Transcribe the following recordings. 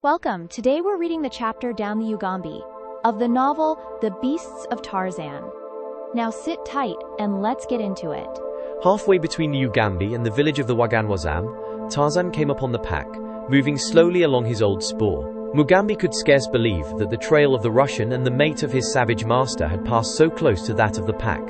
Welcome. Today we're reading the chapter Down the UGAMBI of the novel The Beasts of Tarzan. Now sit tight and let's get into it. Halfway between the UGAMBI and the village of the Waganwazam, Tarzan came upon the pack, moving slowly along his old spoor. Mugambi could scarce believe that the trail of the Russian and the mate of his savage master had passed so close to that of the pack.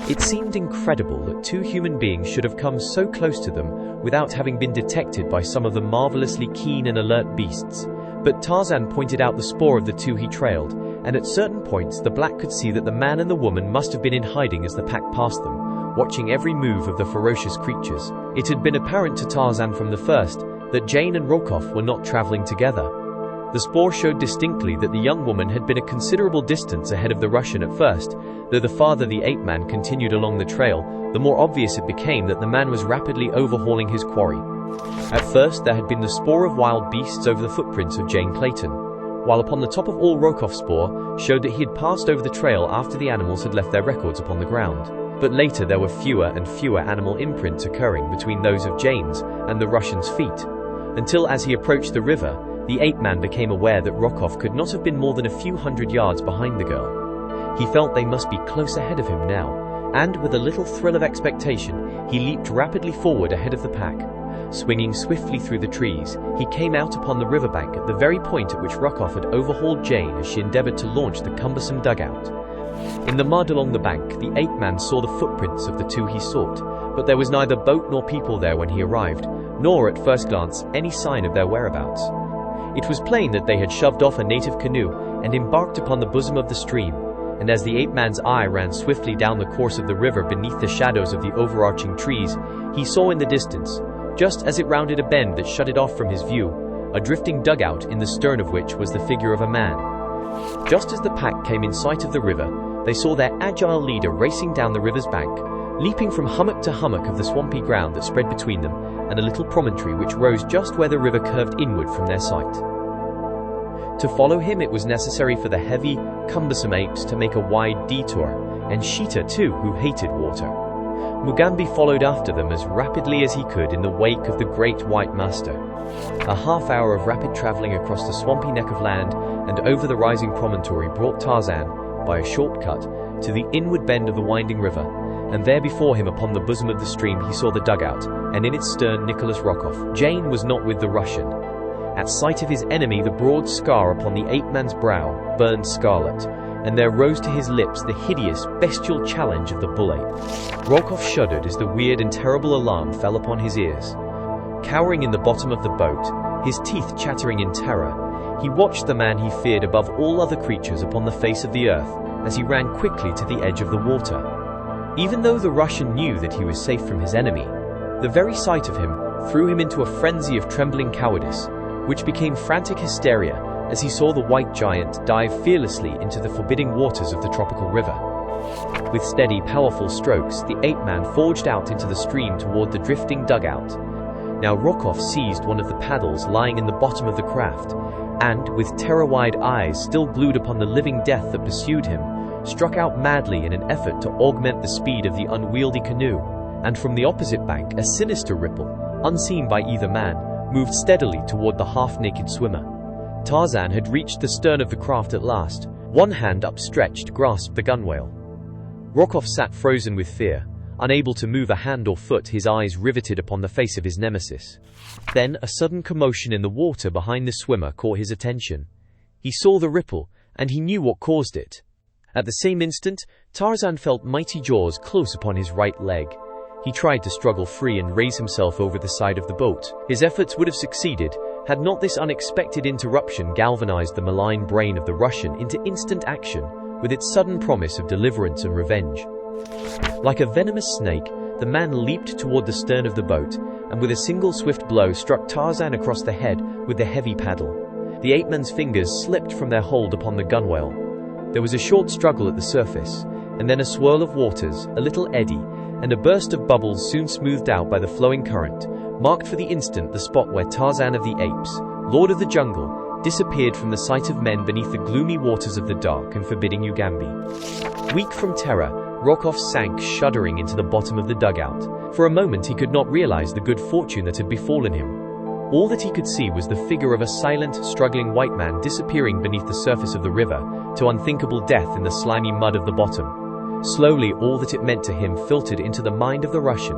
It seemed incredible that two human beings should have come so close to them without having been detected by some of the marvelously keen and alert beasts. But Tarzan pointed out the spoor of the two he trailed, and at certain points the black could see that the man and the woman must have been in hiding as the pack passed them, watching every move of the ferocious creatures. It had been apparent to Tarzan from the first that Jane and Rokov were not traveling together. The spoor showed distinctly that the young woman had been a considerable distance ahead of the Russian at first. Though the farther the ape man continued along the trail, the more obvious it became that the man was rapidly overhauling his quarry. At first there had been the spoor of wild beasts over the footprints of Jane Clayton, while upon the top of all Rokov's spoor showed that he had passed over the trail after the animals had left their records upon the ground. But later there were fewer and fewer animal imprints occurring between those of Jane's and the Russian's feet, until as he approached the river, the ape man became aware that Rokov could not have been more than a few hundred yards behind the girl. He felt they must be close ahead of him now, and with a little thrill of expectation, he leaped rapidly forward ahead of the pack. Swinging swiftly through the trees, he came out upon the riverbank at the very point at which Rokov had overhauled Jane as she endeavored to launch the cumbersome dugout. In the mud along the bank, the ape man saw the footprints of the two he sought, but there was neither boat nor people there when he arrived, nor at first glance any sign of their whereabouts. It was plain that they had shoved off a native canoe and embarked upon the bosom of the stream, and as the ape man's eye ran swiftly down the course of the river beneath the shadows of the overarching trees, he saw in the distance, just as it rounded a bend that shut it off from his view, a drifting dugout in the stern of which was the figure of a man. Just as the pack came in sight of the river, they saw their agile leader racing down the river's bank, leaping from hummock to hummock of the swampy ground that spread between them and a little promontory which rose just where the river curved inward from their sight. To follow him it was necessary for the heavy, cumbersome apes to make a wide detour, and Sheeta too, who hated water. Mugambi followed after them as rapidly as he could in the wake of the great white master. A half hour of rapid traveling across the swampy neck of land and over the rising promontory brought Tarzan, by a shortcut, to the inward bend of the winding river, and there before him upon the bosom of the stream he saw the dugout, and in its stern Nicholas Rokov. Jane was not with the Russian. At sight of his enemy the broad scar upon the ape-man's brow burned scarlet, and there rose to his lips the hideous, bestial challenge of the bull-ape. Rokov shuddered as the weird and terrible alarm fell upon his ears. Cowering in the bottom of the boat, his teeth chattering in terror, he watched the man he feared above all other creatures upon the face of the earth as he ran quickly to the edge of the water. Even though the Russian knew that he was safe from his enemy, the very sight of him threw him into a frenzy of trembling cowardice, which became frantic hysteria as he saw the white giant dive fearlessly into the forbidding waters of the tropical river. With steady, powerful strokes, the ape-man forged out into the stream toward the drifting dugout. Now Rokov seized one of the paddles lying in the bottom of the craft, and, with terror-wide eyes still glued upon the living death that pursued him, struck out madly in an effort to augment the speed of the unwieldy canoe, and from the opposite bank a sinister ripple, unseen by either man, moved steadily toward the half-naked swimmer. Tarzan had reached the stern of the craft at last. One hand upstretched grasped the gunwale. Rokov sat frozen with fear, unable to move a hand or foot, his eyes riveted upon the face of his nemesis. Then a sudden commotion in the water behind the swimmer caught his attention. He saw the ripple, and he knew what caused it. At the same instant, Tarzan felt mighty jaws close upon his right leg. He tried to struggle free and raise himself over the side of the boat. His efforts would have succeeded had not this unexpected interruption galvanized the malign brain of the Russian into instant action, with its sudden promise of deliverance and revenge. Like a venomous snake, the man leaped toward the stern of the boat, and with a single swift blow struck Tarzan across the head with the heavy paddle. The ape-man's fingers slipped from their hold upon the gunwale. There was a short struggle at the surface, and then a swirl of waters, a little eddy, and a burst of bubbles soon smoothed out by the flowing current, marked for the instant the spot where Tarzan of the Apes, Lord of the Jungle, disappeared from the sight of men beneath the gloomy waters of the dark and forbidding UGAMBI. Weak from terror, Rokov sank shuddering into the bottom of the dugout. For a moment he could not realize the good fortune that had befallen him. All that he could see was the figure of a silent, struggling white man disappearing beneath the surface of the river, to unthinkable death in the slimy mud of the bottom. Slowly, all that it meant to him filtered into the mind of the Russian,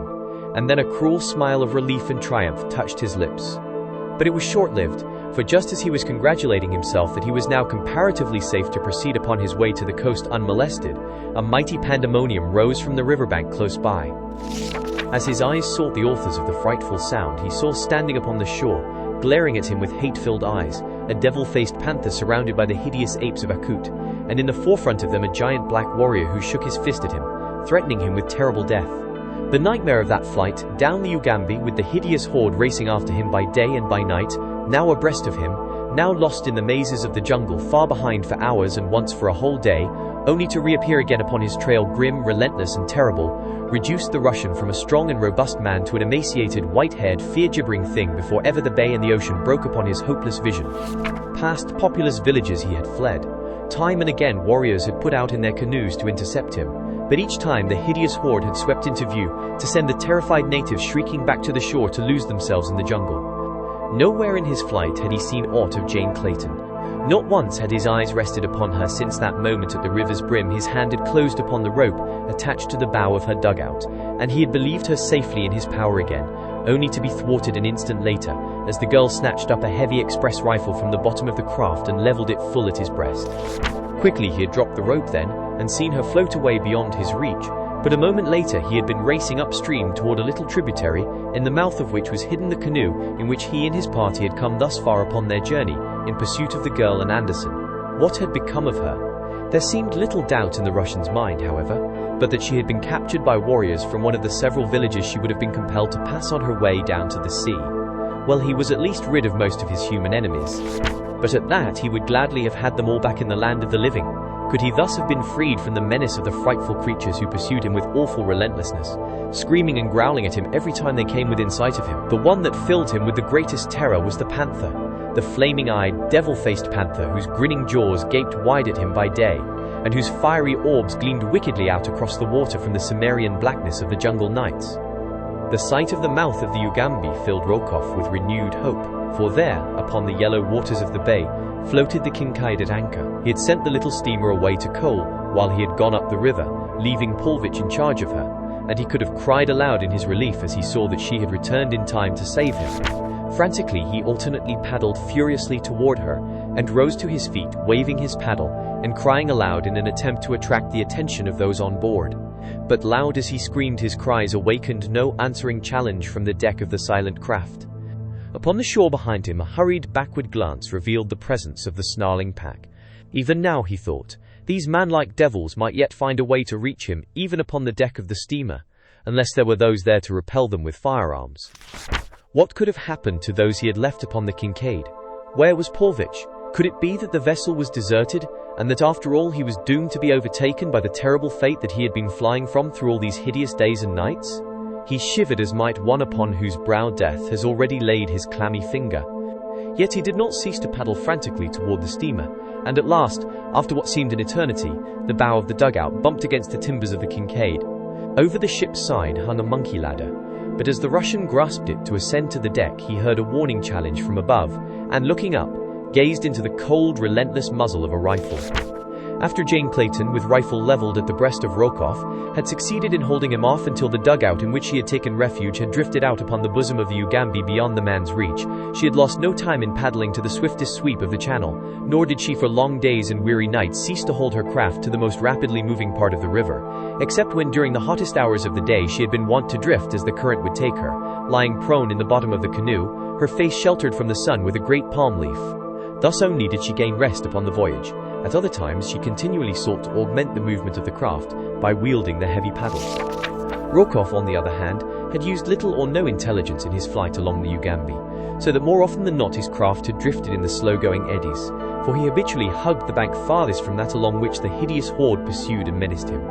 and then a cruel smile of relief and triumph touched his lips. But it was short-lived, for just as he was congratulating himself that he was now comparatively safe to proceed upon his way to the coast unmolested, a mighty pandemonium rose from the riverbank close by. As his eyes sought the authors of the frightful sound, he saw standing upon the shore, glaring at him with hate-filled eyes, a devil-faced panther surrounded by the hideous apes of Akut, and in the forefront of them a giant black warrior who shook his fist at him, threatening him with terrible death. The nightmare of that flight, down the Ugambi, with the hideous horde racing after him by day and by night, now abreast of him, now lost in the mazes of the jungle far behind for hours and once for a whole day, only to reappear again upon his trail grim, relentless and terrible, reduced the Russian from a strong and robust man to an emaciated, white-haired, fear-gibbering thing before ever the bay and the ocean broke upon his hopeless vision. Past populous villages he had fled. Time and again warriors had put out in their canoes to intercept him, but each time the hideous horde had swept into view, to send the terrified natives shrieking back to the shore to lose themselves in the jungle. Nowhere in his flight had he seen aught of Jane Clayton. Not once had his eyes rested upon her since that moment at the river's brim his hand had closed upon the rope attached to the bow of her dugout, and he had believed her safely in his power again, only to be thwarted an instant later, as the girl snatched up a heavy express rifle from the bottom of the craft and leveled it full at his breast. Quickly he had dropped the rope then, and seen her float away beyond his reach, but a moment later he had been racing upstream toward a little tributary, in the mouth of which was hidden the canoe in which he and his party had come thus far upon their journey, in pursuit of the girl and Anderson. What had become of her? There seemed little doubt in the Russian's mind, however, but that she had been captured by warriors from one of the several villages she would have been compelled to pass on her way down to the sea. Well, he was at least rid of most of his human enemies. But at that he would gladly have had them all back in the land of the living. Could he thus have been freed from the menace of the frightful creatures who pursued him with awful relentlessness, screaming and growling at him every time they came within sight of him? The one that filled him with the greatest terror was the panther, the flaming-eyed, devil-faced panther whose grinning jaws gaped wide at him by day, and whose fiery orbs gleamed wickedly out across the water from the Cimmerian blackness of the jungle nights. The sight of the mouth of the Ugambi filled Rokoff with renewed hope, for there, upon the yellow waters of the bay, floated the Kincaid at anchor. He had sent the little steamer away to coal while he had gone up the river, leaving Pulvich in charge of her, and he could have cried aloud in his relief as he saw that she had returned in time to save him. Frantically he alternately paddled furiously toward her, and rose to his feet, waving his paddle, and crying aloud in an attempt to attract the attention of those on board. But loud as he screamed, his cries awakened no answering challenge from the deck of the silent craft. Upon the shore behind him, a hurried backward glance revealed the presence of the snarling pack. Even now, he thought, these man-like devils might yet find a way to reach him, even upon the deck of the steamer, unless there were those there to repel them with firearms. What could have happened to those he had left upon the Kincaid? Where was Pulvich? Could it be that the vessel was deserted, and that after all he was doomed to be overtaken by the terrible fate that he had been flying from through all these hideous days and nights? He shivered as might one upon whose brow death has already laid his clammy finger. Yet he did not cease to paddle frantically toward the steamer, and at last, after what seemed an eternity, the bow of the dugout bumped against the timbers of the Kincaid. Over the ship's side hung a monkey ladder, but as the Russian grasped it to ascend to the deck, he heard a warning challenge from above, and looking up, gazed into the cold, relentless muzzle of a rifle. After Jane Clayton, with rifle leveled at the breast of Rokoff, had succeeded in holding him off until the dugout in which he had taken refuge had drifted out upon the bosom of the Ugambi beyond the man's reach, she had lost no time in paddling to the swiftest sweep of the channel, nor did she for long days and weary nights cease to hold her craft to the most rapidly moving part of the river, except when during the hottest hours of the day she had been wont to drift as the current would take her, lying prone in the bottom of the canoe, her face sheltered from the sun with a great palm leaf. Thus only did she gain rest upon the voyage. At other times she continually sought to augment the movement of the craft by wielding the heavy paddles. Rokoff, on the other hand, had used little or no intelligence in his flight along the Ugambi, so that more often than not his craft had drifted in the slow-going eddies, for he habitually hugged the bank farthest from that along which the hideous horde pursued and menaced him.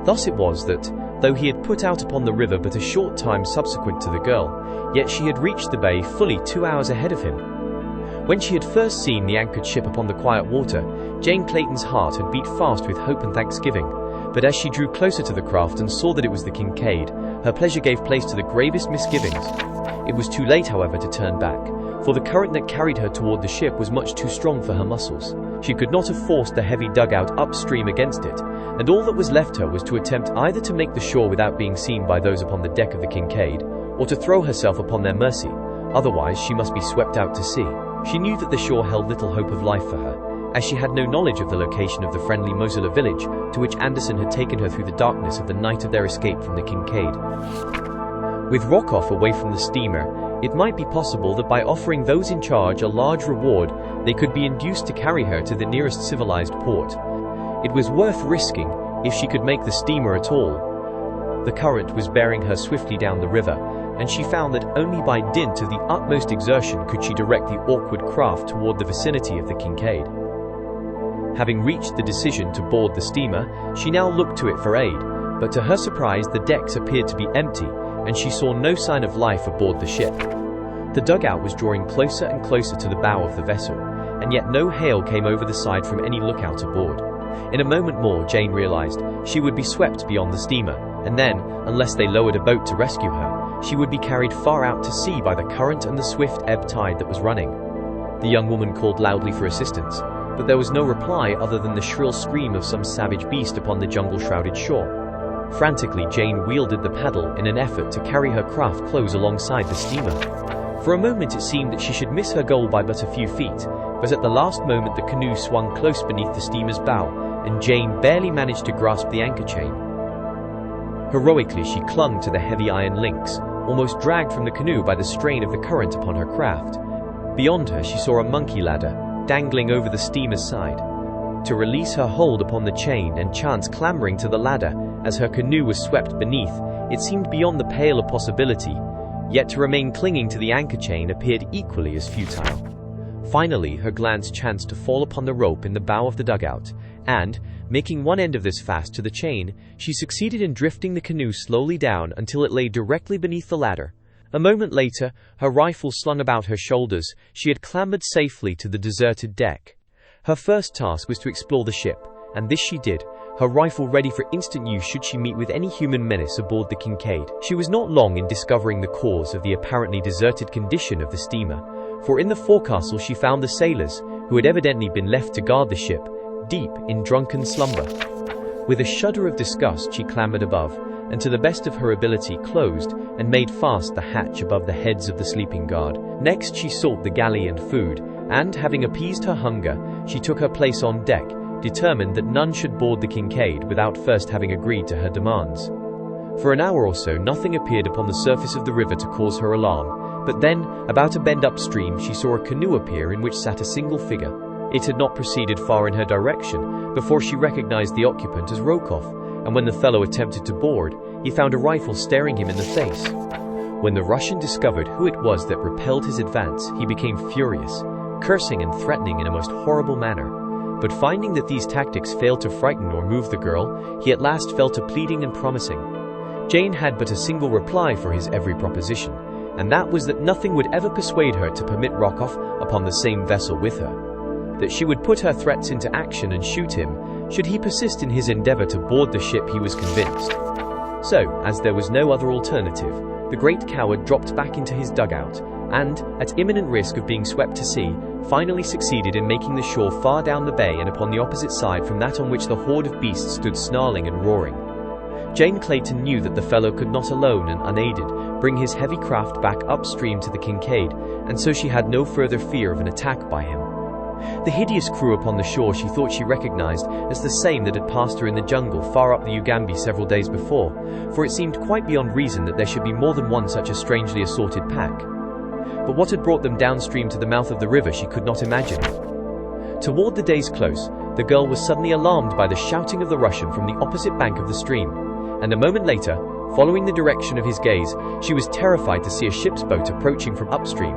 Thus it was that, though he had put out upon the river but a short time subsequent to the girl, yet she had reached the bay fully 2 hours ahead of him. When she had first seen the anchored ship upon the quiet water, Jane Clayton's heart had beat fast with hope and thanksgiving, but as she drew closer to the craft and saw that it was the Kincaid, her pleasure gave place to the gravest misgivings. It was too late, however, to turn back, for the current that carried her toward the ship was much too strong for her muscles. She could not have forced the heavy dugout upstream against it, and all that was left her was to attempt either to make the shore without being seen by those upon the deck of the Kincaid, or to throw herself upon their mercy. Otherwise, she must be swept out to sea. She knew that the shore held little hope of life for her, as she had no knowledge of the location of the friendly Mosula village to which Anderson had taken her through the darkness of the night of their escape from the Kincaid. With Rokoff away from the steamer, it might be possible that by offering those in charge a large reward, they could be induced to carry her to the nearest civilized port. It was worth risking if she could make the steamer at all. The current was bearing her swiftly down the river, and she found that only by dint of the utmost exertion could she direct the awkward craft toward the vicinity of the Kincaid. Having reached the decision to board the steamer, she now looked to it for aid, but to her surprise the decks appeared to be empty, and she saw no sign of life aboard the ship. The dugout was drawing closer and closer to the bow of the vessel, and yet no hail came over the side from any lookout aboard. In a moment more, Jane realized she would be swept beyond the steamer, and then, unless they lowered a boat to rescue her, she would be carried far out to sea by the current and the swift ebb tide that was running. The young woman called loudly for assistance, but there was no reply other than the shrill scream of some savage beast upon the jungle-shrouded shore. Frantically, Jane wielded the paddle in an effort to carry her craft close alongside the steamer. For a moment it seemed that she should miss her goal by but a few feet, but at the last moment the canoe swung close beneath the steamer's bow, and Jane barely managed to grasp the anchor chain. Heroically she clung to the heavy iron links, almost dragged from the canoe by the strain of the current upon her craft. Beyond her she saw a monkey ladder, dangling over the steamer's side. To release her hold upon the chain and chance clambering to the ladder as her canoe was swept beneath, it seemed beyond the pale of possibility, yet to remain clinging to the anchor chain appeared equally as futile. Finally, her glance chanced to fall upon the rope in the bow of the dugout, and, making one end of this fast to the chain, she succeeded in drifting the canoe slowly down until it lay directly beneath the ladder. A moment later, her rifle slung about her shoulders, she had clambered safely to the deserted deck. Her first task was to explore the ship, and this she did, her rifle ready for instant use should she meet with any human menace aboard the Kincaid. She was not long in discovering the cause of the apparently deserted condition of the steamer, for in the forecastle she found the sailors, who had evidently been left to guard the ship, deep in drunken slumber. With a shudder of disgust she clambered above, and to the best of her ability closed and made fast the hatch above the heads of the sleeping guard. Next she sought the galley and food, and, having appeased her hunger, she took her place on deck, determined that none should board the Kincaid without first having agreed to her demands. For an hour or so nothing appeared upon the surface of the river to cause her alarm, but then, about a bend upstream, she saw a canoe appear in which sat a single figure. It had not proceeded far in her direction before she recognized the occupant as Rokoff, and when the fellow attempted to board, he found a rifle staring him in the face. When the Russian discovered who it was that repelled his advance, he became furious, cursing and threatening in a most horrible manner. But finding that these tactics failed to frighten or move the girl, he at last fell to pleading and promising. Jane had but a single reply for his every proposition, and that was that nothing would ever persuade her to permit Rokoff upon the same vessel with her. That she would put her threats into action and shoot him, should he persist in his endeavor to board the ship, he was convinced. So, as there was no other alternative, the great coward dropped back into his dugout, and, at imminent risk of being swept to sea, finally succeeded in making the shore far down the bay and upon the opposite side from that on which the horde of beasts stood snarling and roaring. Jane Clayton knew that the fellow could not alone and unaided bring his heavy craft back upstream to the Kincaid, and so she had no further fear of an attack by him. The hideous crew upon the shore she thought she recognized as the same that had passed her in the jungle far up the UGAMBI several days before, for it seemed quite beyond reason that there should be more than one such a strangely assorted pack. But what had brought them downstream to the mouth of the river she could not imagine. Toward the day's close, the girl was suddenly alarmed by the shouting of the Russian from the opposite bank of the stream, and a moment later, following the direction of his gaze, she was terrified to see a ship's boat approaching from upstream,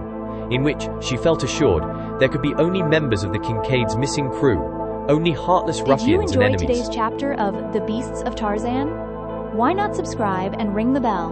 in which, she felt assured, there could be only members of the Kincaid's missing crew, only heartless ruffians and enemies. Did you enjoy today's chapter of The Beasts of Tarzan? Why not subscribe and ring the bell?